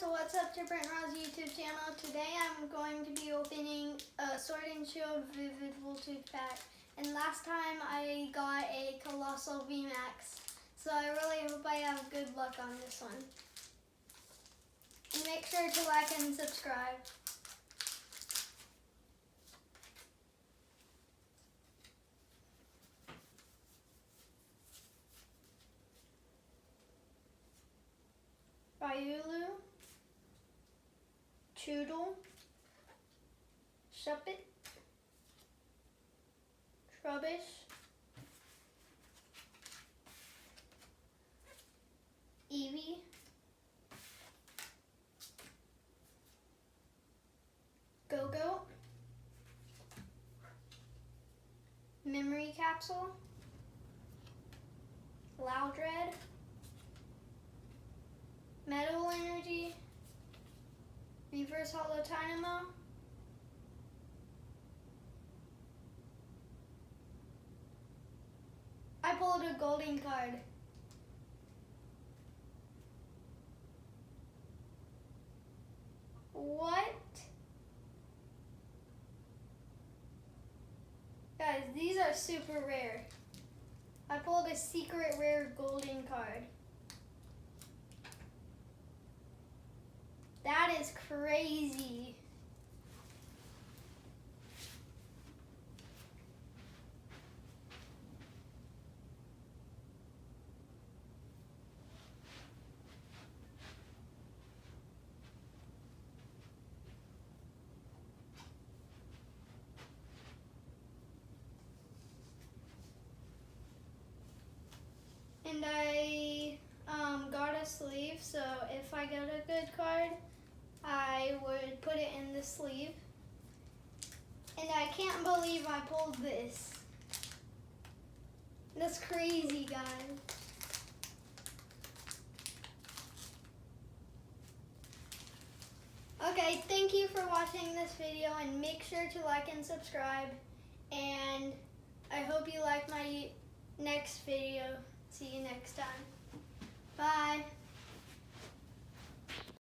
guys, what's up to Brent Raw's YouTube channel. Today I'm going to be opening a Sword and Shield Vivid Voltage pack. And last time I got a Colossal VMAX. So I really hope I have good luck on this one. And make sure to like and subscribe. Ryulu, Choodle, Shuppet, Trubbish, Eevee, Go-Go, Memory Capsule, Loudred, Metal Energy, Reverse Hollow Dynamo, I pulled a golden card. What? Guys, these are super rare. I pulled a secret rare golden card. That is crazy. And I got a sleeve, so if I get a good card, I would put it in the sleeve. And I can't believe I pulled this. That's crazy, guys. Okay, thank you for watching this video, and make sure to like and subscribe. And I hope you like my next video. See you next time. Bye.